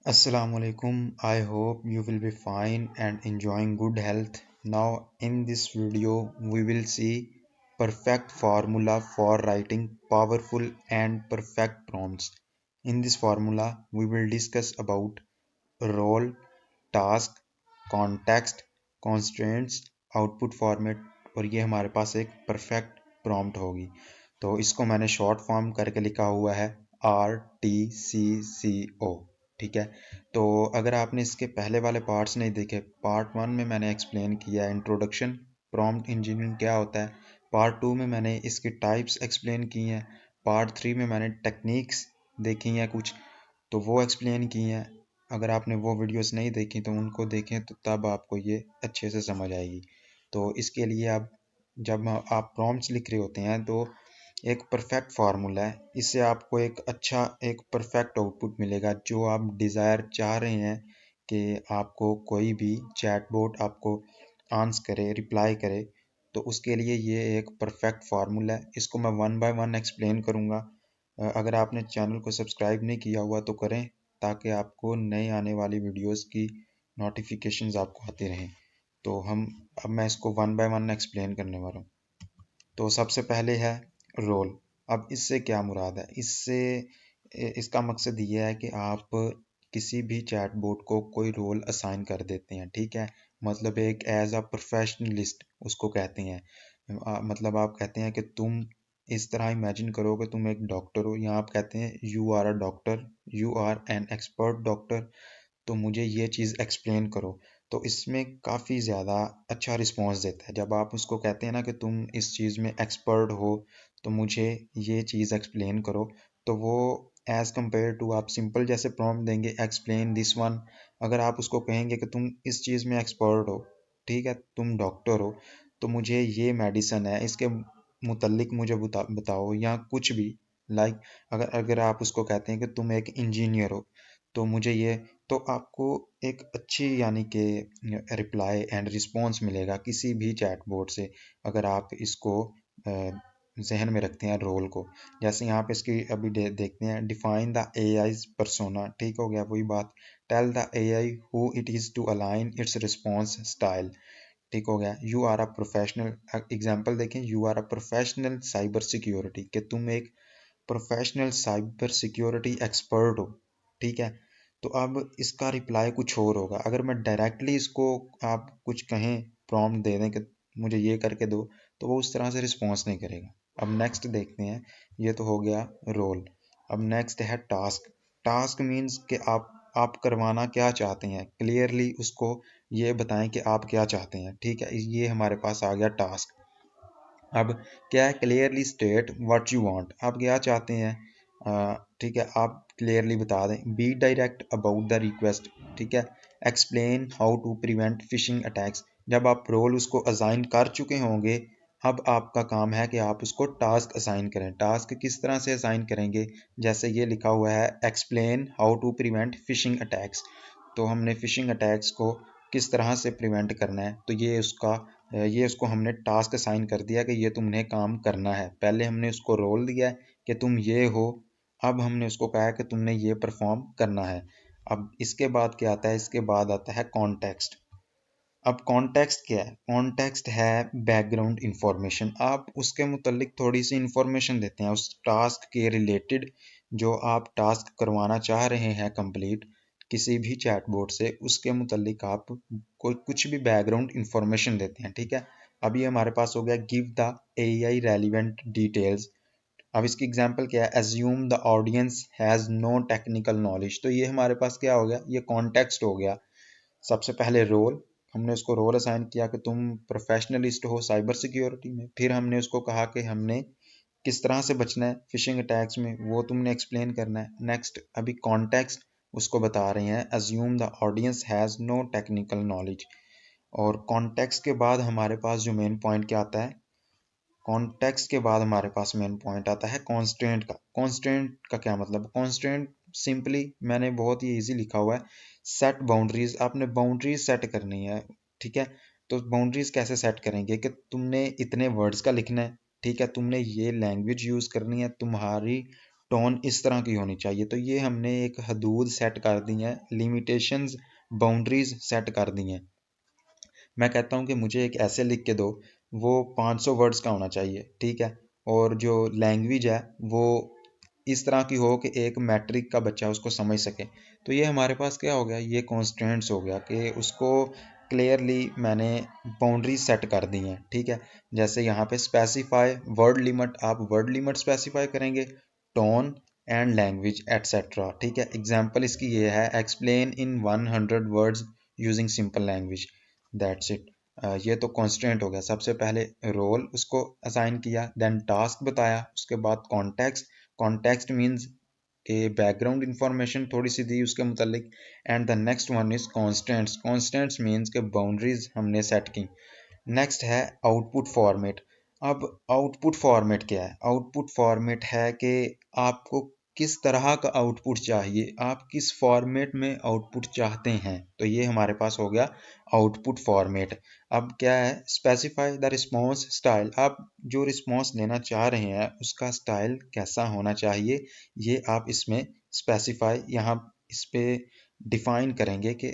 Assalamualaikum. I hope you will be fine and enjoying good health. Now, in this video, we will see perfect formula for writing powerful and perfect prompts. In this formula, we will discuss about role, task, context, constraints, output format और ये हमारे पास एक perfect prompt होगी। तो इसको मैंने short form करके लिखा हुआ है RTCCO। ठीक है, तो अगर आपने इसके पहले वाले पार्ट्स नहीं देखे, पार्ट 1 में मैंने एक्सप्लेन किया है इंट्रोडक्शन प्रॉम्प्ट इंजीनियरिंग क्या होता है, पार्ट 2 में मैंने इसकी टाइप्स एक्सप्लेन की हैं, पार्ट 3 में मैंने टेक्निक्स देखी हैं कुछ, तो वो एक्सप्लेन की हैं। अगर आपने वो वीडियोस नहीं देखी तो उनको देखें, तो तब आपको ये अच्छे से समझ आएगी। तो इसके लिए आप जब आप प्रॉम्प्ट्स लिख रहे होते हैं तो एक परफेक्ट फार्मूला है, इससे आपको एक अच्छा एक परफेक्ट आउटपुट मिलेगा जो आप डिज़ायर चाह रहे हैं कि आपको कोई भी चैटबॉट आपको आंसर करे, रिप्लाई करे। तो उसके लिए ये एक परफेक्ट फार्मूला है, इसको मैं वन बाय वन एक्सप्लेन करूँगा। अगर आपने चैनल को सब्सक्राइब नहीं किया हुआ तो करें, ताकि आपको नए आने वाली वीडियोस की नोटिफिकेशंस आपको आती रहें। तो अब मैं इसको वन बाय वन एक्सप्लेन करने वाला हूँ। तो सबसे पहले है रोल। अब इससे क्या मुराद है, इससे इसका मकसद ये है कि आप किसी भी चैटबॉट को कोई रोल असाइन कर देते हैं। ठीक है, मतलब एक एज अ प्रोफेशनलिस्ट उसको कहते हैं। मतलब आप कहते हैं कि तुम इस तरह इमेजिन करो कि तुम एक डॉक्टर हो, या आप कहते हैं you are a doctor, you are an expert doctor, तो मुझे ये चीज़ एक्सप्लेन करो। तो इसमें काफ़ी ज़्यादा अच्छा रिस्पॉन्स देता है जब आप उसको कहते हैं ना कि तुम इस चीज़ में एक्सपर्ट हो, तो मुझे ये चीज़ एक्सप्लेन करो। तो वो एज़ कम्पेयर टू आप सिंपल जैसे प्रॉम्प्ट देंगे एक्सप्लेन दिस वन, अगर आप उसको कहेंगे कि तुम इस चीज़ में एक्सपर्ट हो, ठीक है, तुम डॉक्टर हो, तो मुझे ये मेडिसन है इसके मुतल्लिक मुझे बताओ, या कुछ भी। लाइक अगर अगर आप उसको कहते हैं कि तुम एक इंजीनियर हो, तो मुझे ये, तो आपको एक अच्छी यानी कि रिप्लाई एंड रिस्पॉन्स मिलेगा किसी भी चैटबॉट से, अगर आप इसको जहन में रखते हैं रोल को। जैसे यहाँ पे इसकी अभी देखते हैं, डिफाइन द एआई पर्सोना। ठीक हो गया, वही बात, tell the AI who it is to align its response style. ठीक हो गया, you are a professional, example देखें, you are a professional cyber security, कि तुम एक प्रोफेशनल साइबर सिक्योरिटी एक्सपर्ट हो। ठीक है, तो अब इसका रिप्लाई कुछ और होगा। अगर मैं डायरेक्टली इसको आप कुछ कहें, प्रॉम्प्ट दे दें कि मुझे ये करके दो, तो वो उस तरह से रिस्पॉन्स नहीं करेगा। अब नेक्स्ट देखते हैं, ये तो हो गया रोल। अब नेक्स्ट है टास्क। टास्क मीन्स कि आप करवाना क्या चाहते हैं, क्लियरली उसको ये बताएं कि आप क्या चाहते हैं। ठीक है, ये हमारे पास आ गया टास्क। अब क्या है, clearly state what you want, आप क्या चाहते हैं। ठीक है, आप क्लियरली बता दें। Be direct about the request. ठीक है, explain how to prevent phishing attacks. जब आप रोल उसको असाइन कर चुके होंगे, अब आपका काम है कि आप उसको टास्क असाइन करें। टास्क किस तरह से असाइन करेंगे, जैसे ये लिखा हुआ है explain how to prevent phishing attacks, तो हमने फिशिंग अटैक्स को किस तरह से प्रिवेंट करना है, तो ये उसको हमने टास्क असाइन कर दिया कि ये तुमने काम करना है। पहले हमने उसको रोल दिया है कि तुम ये हो, अब हमने उसको कहा है कि तुमने ये परफॉर्म करना है। अब इसके बाद क्या आता है, इसके बाद आता है कॉन्टेक्स्ट। अब कॉन्टेक्स्ट क्या है, कॉन्टेक्स्ट है बैकग्राउंड इंफॉर्मेशन। आप उसके मुतलिक थोड़ी सी इंफॉर्मेशन देते हैं उस टास्क के रिलेटेड, जो आप टास्क करवाना चाह रहे हैं कंप्लीट किसी भी चैटबॉट से, उसके मुतलिक आप कोई कुछ भी बैकग्राउंड इंफॉर्मेशन देते हैं। ठीक है, अब ये हमारे पास हो गया give the AI relevant details. अब इसकी एग्जांपल क्या है, assume the audience has no technical knowledge. तो ये हमारे पास क्या हो गया, ये कॉन्टेक्स्ट हो गया। सबसे पहले रोल, हमने उसको रोल असाइन किया कि तुम प्रोफेशनलिस्ट हो साइबर सिक्योरिटी में। फिर हमने उसको कहा कि हमने किस तरह से बचना है फिशिंग अटैक्स में, वो तुमने एक्सप्लेन करना है। नेक्स्ट अभी कॉन्टेक्स्ट उसको बता रहे हैं, assume the audience has no technical knowledge. और कॉन्टेक्स्ट के बाद हमारे पास जो मेन पॉइंट क्या आता है, कॉन्टेक्स्ट के बाद हमारे पास मेन पॉइंट आता है कॉन्स्ट्रेंट का। कॉन्स्ट्रेंट का क्या मतलब, कॉन्स्ट्रेंट सिंपली मैंने बहुत ही इजी लिखा हुआ है, सेट बाउंड्रीज। आपने बाउंड्रीज सेट करनी है। ठीक है, तो बाउंड्रीज कैसे सेट करेंगे कि तुमने इतने वर्ड्स का लिखना है। ठीक है, तुमने ये लैंग्वेज यूज करनी है, तुम्हारी टोन इस तरह की होनी चाहिए। तो ये हमने एक हदूद सेट कर दी है, लिमिटेशंस, बाउंड्रीज सेट कर दी हैं। मैं कहता हूँ कि मुझे एक ऐसे लिख के दो, वो 500 वर्ड्स का होना चाहिए, ठीक है। और जो लैंग्वेज है वो इस तरह की हो कि एक मैट्रिक का बच्चा उसको समझ सके। तो ये हमारे पास क्या हो गया, ये कॉन्स्टेंट्स हो गया कि उसको क्लियरली मैंने बाउंड्री सेट कर दी हैं, ठीक है। जैसे यहाँ पे स्पेसिफाई वर्ड लिमिट, आप वर्ड लिमिट स्पेसिफाई करेंगे, टोन एंड लैंग्वेज एटसेट्रा, ठीक है। एग्जाम्पल इसकी ये है, explain in 100 words using simple language, that's it. ये तो कॉन्स्टेंट हो गया। सबसे पहले रोल उसको असाइन किया, देन टास्क बताया, उसके बाद कॉन्टेक्स्ट, कॉन्टेक्स्ट मीन्स के बैकग्राउंड इंफॉर्मेशन थोड़ी सी दी उसके मुतालिक, and the next one is constants, constants means के बाउंड्रीज हमने सेट की। नेक्स्ट है आउटपुट फॉर्मेट। अब आउटपुट फॉर्मेट क्या है, आउटपुट फॉर्मेट है कि आपको किस तरह का आउटपुट चाहिए, आप किस फॉर्मेट में आउटपुट चाहते हैं। तो ये हमारे पास हो गया आउटपुट फॉर्मेट। अब क्या है, स्पेसिफाई द रिस्पॉन्स स्टाइल, आप जो रिस्पॉन्स लेना चाह रहे हैं उसका स्टाइल कैसा होना चाहिए, ये आप इसमें स्पेसिफाई यहाँ इस पे डिफाइन करेंगे कि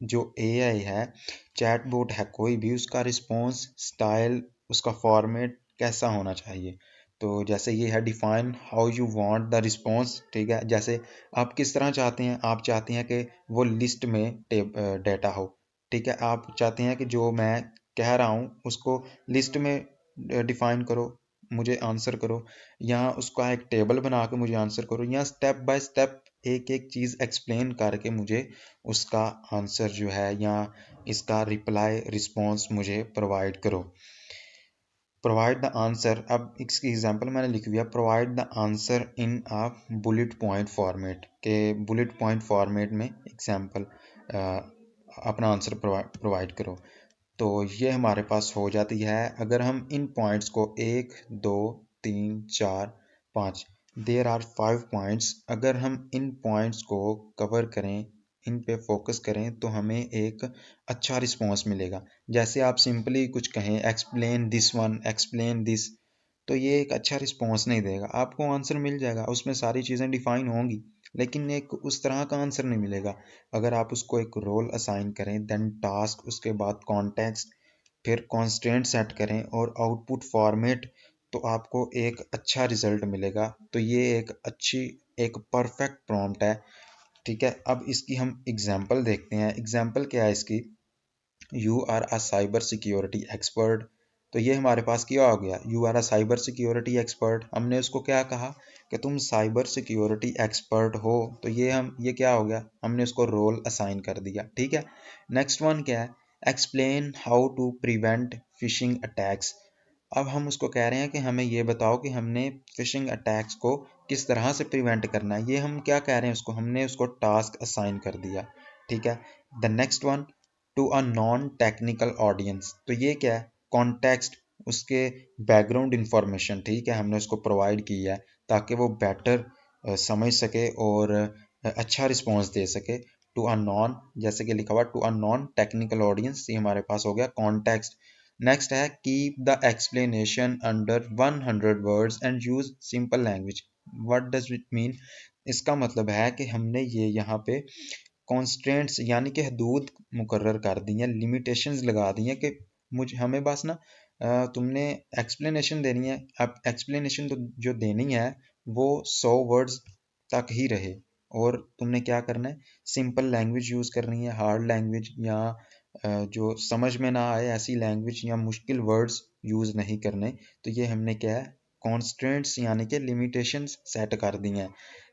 जो एआई है, चैटबॉट है कोई भी, उसका रिस्पॉन्स स्टाइल, उसका फॉर्मेट कैसा होना चाहिए। तो जैसे ये है, define how you want the response, ठीक है। जैसे आप किस तरह चाहते हैं, आप चाहते हैं कि वो लिस्ट में डेटा हो, ठीक है। आप चाहते हैं कि जो मैं कह रहा हूँ उसको लिस्ट में डिफाइन करो, मुझे आंसर करो, या उसका एक टेबल बना के मुझे आंसर करो, या स्टेप बाय स्टेप एक एक चीज़ एक्सप्लेन करके मुझे उसका आंसर जो है या इसका रिप्लाई रिस्पॉन्स मुझे प्रोवाइड करो। प्रोवाइड द आंसर, अब इसकी एग्जांपल मैंने लिखी हुई है, provide the answer in a bullet point format, के बुलेट पॉइंट फॉर्मेट में एग्जांपल अपना आंसर प्रोवाइड करो। तो ये हमारे पास हो जाती है। अगर हम इन पॉइंट्स को 1 2 3 4 5, देयर आर 5 पॉइंट्स, अगर हम इन पॉइंट्स को कवर करें, इन पे फोकस करें, तो हमें एक अच्छा रिस्पॉन्स मिलेगा। जैसे आप सिंपली कुछ कहें, explain this one, explain this, तो ये एक अच्छा रिस्पॉन्स नहीं देगा। आपको आंसर मिल जाएगा, उसमें सारी चीज़ें डिफाइन होंगी, लेकिन एक उस तरह का आंसर नहीं मिलेगा। अगर आप उसको एक रोल असाइन करें, देन टास्क, उसके बाद कॉन्टेक्स्ट, फिर कॉन्स्टेंट सेट करें और आउटपुट फॉर्मेट, तो आपको एक अच्छा रिजल्ट मिलेगा। तो ये एक अच्छी, एक परफेक्ट प्रॉम्प्ट है, ठीक है। अब इसकी हम एग्जाम्पल देखते हैं। एग्जाम्पल क्या है इसकी, you are a cyber security expert. तो ये हमारे पास क्या हो गया, you are a cyber security expert, हमने उसको क्या कहा कि तुम साइबर सिक्योरिटी एक्सपर्ट हो। तो ये क्या हो गया, हमने उसको रोल असाइन कर दिया, ठीक है। नेक्स्ट वन क्या है, explain how to prevent phishing attacks. अब हम उसको कह रहे हैं कि हमें ये बताओ कि हमने फिशिंग अटैक्स को किस तरह से प्रिवेंट करना है। ये हम क्या कह रहे हैं, उसको हमने उसको टास्क असाइन कर दिया, ठीक है। The next one, to a non technical audience, तो ये क्या है, कॉन्टेक्स्ट, उसके बैकग्राउंड इंफॉर्मेशन, ठीक है, हमने उसको प्रोवाइड किया है ताकि वो बेटर समझ सके और अच्छा रिस्पॉन्स दे सके। टू अ नॉन, जैसे कि लिखा हुआ to a non technical audience, ये हमारे पास हो गया कॉन्टेक्स्ट। नेक्स्ट है, keep the explanation under 100 words and use simple language. What does it mean, इसका मतलब है कि हमने ये यहाँ पे कॉन्स्टेंट्स यानी कि हदूद मुकर्रर कर दी हैं, लिमिटेशंस लगा दी हैं कि मुझे हमें बस ना तुमने एक्सप्लेनेशन देनी है। अब एक्सप्लेनेशन तो जो देनी है वो 100 वर्ड्स तक ही रहे, और तुमने क्या करना है, सिंपल लैंग्वेज यूज़ करनी है, हार्ड लैंग्वेज या जो समझ में ना आए ऐसी लैंग्वेज या मुश्किल वर्ड्स यूज़ नहीं करने। तो ये हमने क्या है, कॉन्स्टेंट्स यानी कि लिमिटेशंस सेट कर दी हैं।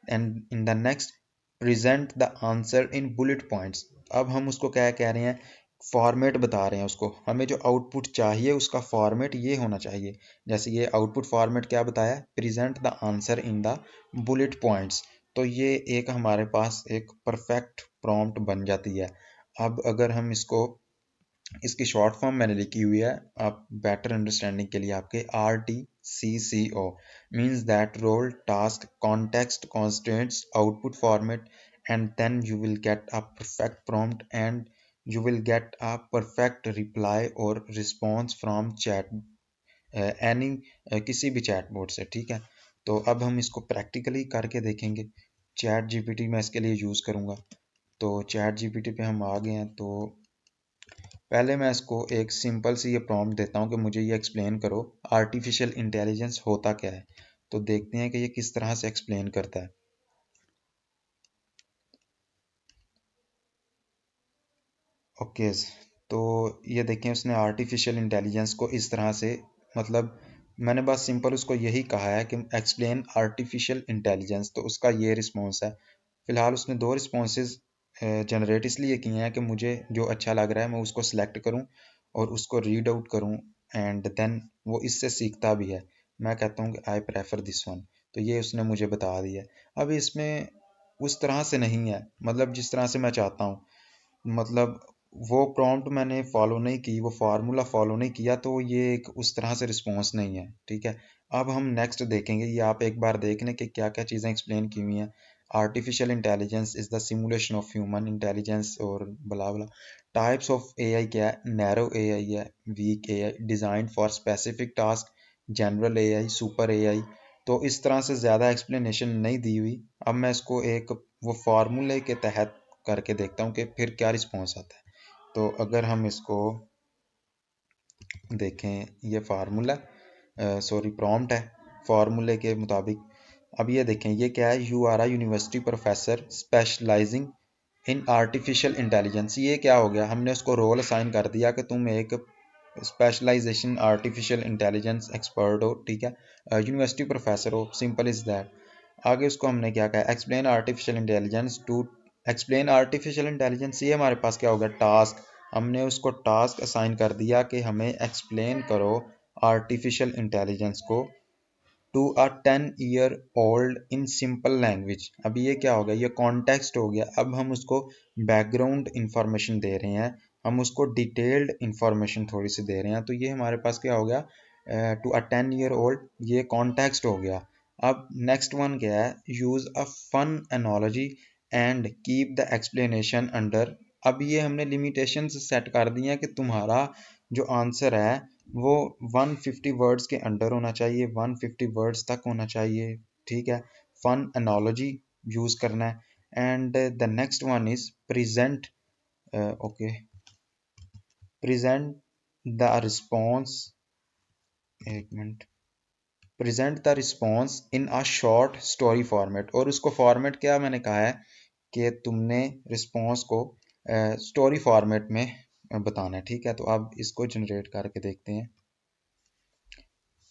And in the next, present the answer in bullet points. अब हम उसको क्या कह रहे हैं, फॉर्मेट बता रहे हैं उसको, हमें जो आउटपुट चाहिए उसका फॉर्मेट ये होना चाहिए। जैसे ये आउटपुट फॉर्मेट क्या बताया, present the answer in the bullet points. तो ये एक हमारे पास एक परफेक्ट प्रॉम्प्ट बन जाती है। अब अगर हम इसको, इसकी शॉर्ट फॉर्म मैंने लिखी हुई है आप बेटर अंडरस्टैंडिंग के लिए आपके, RTCCO means that role task context constants output format, and then you will get a perfect prompt and you will get a perfect reply और रिस्पॉन्स फ्रॉम चैट, एनी किसी भी चैटबॉट से, ठीक है। तो अब हम इसको प्रैक्टिकली करके देखेंगे। चैट जीपीटी मैं इसके लिए यूज़ करूँगा। तो चैट जीपीटी पे हम आ गए हैं। तो पहले मैं इसको एक सिंपल सी ये प्रॉम्प्ट देता हूँ कि मुझे ये एक्सप्लेन करो आर्टिफिशियल इंटेलिजेंस होता क्या है। तो देखते हैं कि ये किस तरह से एक्सप्लेन करता है। ओके, तो ये देखें उसने आर्टिफिशियल इंटेलिजेंस को इस तरह से, मतलब मैंने बस सिंपल उसको यही कहा है कि एक्सप्लेन आर्टिफिशियल इंटेलिजेंस, तो उसका ये रिस्पॉन्स है। फिलहाल उसने दो रिस्पॉन्सेज जनरेट इसलिए किए हैं कि मुझे जो अच्छा लग रहा है मैं उसको सिलेक्ट करूं और उसको रीड आउट करूं, एंड देन वो इससे सीखता भी है। मैं कहता हूं कि आई प्रेफर दिस वन, तो ये उसने मुझे बता दिया। अब इसमें उस तरह से नहीं है, मतलब जिस तरह से मैं चाहता हूँ, मतलब वो प्रॉम्प्ट मैंने फॉलो नहीं की, वो फार्मूला फॉलो नहीं किया, तो ये एक उस तरह से रिस्पॉन्स नहीं है। ठीक है, अब हम नेक्स्ट देखेंगे। ये आप एक बार देख लें कि क्या क्या चीज़ें एक्सप्लेन की हुई हैं। Artificial intelligence is the simulation of human intelligence और बला बला। टाइप्स ऑफ एआई क्या है, नैरो एआई है, weak AI, design for specific task, general AI, super AI. तो इस तरह से ज़्यादा एक्सप्लेनेशन नहीं दी हुई। अब मैं इसको एक वो फार्मूले के तहत करके देखता हूँ कि फिर क्या रिस्पॉन्स आता है। तो अगर हम इसको देखें, ये फार्मूला, सॉरी प्रॉम्प्ट है फार्मूले के मुताबिक। अब ये देखें ये क्या है, you are a university professor specializing in artificial intelligence. ये क्या हो गया, हमने उसको रोल असाइन कर दिया कि तुम एक स्पेशलाइजेशन आर्टिफिशियल इंटेलिजेंस एक्सपर्ट हो। ठीक है, यूनिवर्सिटी प्रोफेसर हो, सिंपल इज दैट। आगे उसको हमने क्या कहा, explain artificial intelligence to, explain artificial intelligence, ये हमारे पास क्या हो गया, टास्क। हमने उसको टास्क असाइन कर दिया कि हमें एक्सप्लेन करो आर्टिफिशियल इंटेलिजेंस को to a 10 year old in simple language. अब ये क्या हो गया, ये कॉन्टेक्स्ट हो गया। अब हम उसको बैकग्राउंड इंफॉर्मेशन दे रहे हैं, हम उसको डिटेल्ड इंफॉर्मेशन थोड़ी सी दे रहे हैं। तो ये हमारे पास क्या हो गया, टू अ 10 ईयर ओल्ड, ये कॉन्टेक्स्ट हो गया। अब नेक्स्ट वन क्या है, use a fun analogy and keep the explanation under. अब ये हमने लिमिटेशन सेट कर दी हैं कि तुम्हारा जो आंसर है वो 150 वर्ड्स के अंडर होना चाहिए, 150 वर्ड्स तक होना चाहिए। ठीक है, फन एनोलॉजी यूज करना है। And the next one is present, okay, present the response, एक मिनट, present the response in a short story format. और उसको फॉर्मेट क्या मैंने कहा है कि तुमने रिस्पॉन्स को स्टोरी फॉर्मेट में बताना है। ठीक है, तो अब इसको जनरेट करके देखते हैं।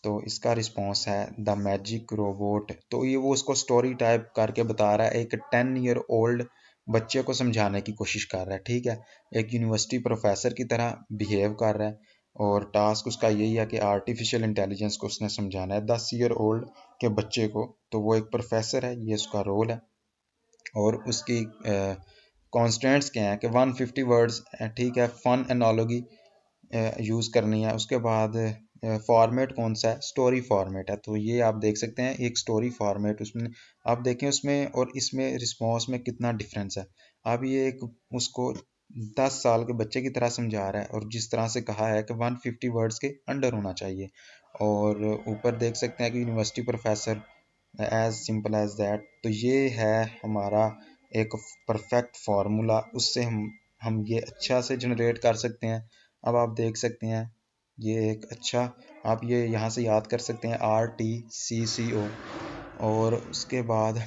तो इसका रिस्पॉन्स है द मैजिक रोबोट। तो ये वो उसको स्टोरी टाइप करके बता रहा है, एक 10 ईयर ओल्ड बच्चे को समझाने की कोशिश कर रहा है। ठीक है, एक यूनिवर्सिटी प्रोफेसर की तरह बिहेव कर रहा है, और टास्क उसका यही है कि आर्टिफिशियल इंटेलिजेंस को उसने समझाना है 10 ईयर ओल्ड के बच्चे को। तो वो एक प्रोफेसर है, ये उसका रोल है। और उसकी कॉन्स्टेंट्स क्या है कि 150 वर्ड्स, ठीक है, फन एनोलॉजी यूज़ करनी है। उसके बाद फॉर्मेट कौन सा है, स्टोरी फॉर्मेट है। तो ये आप देख सकते हैं एक स्टोरी फॉर्मेट, उसमें आप देखें उसमें और इसमें रिस्पॉन्स में कितना डिफरेंस है। अब ये एक उसको 10 साल के बच्चे की तरह समझा रहा है, और जिस तरह से कहा है कि 150 वर्ड्स के अंडर होना चाहिए। और ऊपर देख सकते हैं कि university professor, as simple as that. तो ये है हमारा एक परफेक्ट फार्मूला, उससे हम ये अच्छा से जनरेट कर सकते हैं। अब आप देख सकते हैं ये एक अच्छा, आप ये यहाँ से याद कर सकते हैं RTCCO। और उसके बाद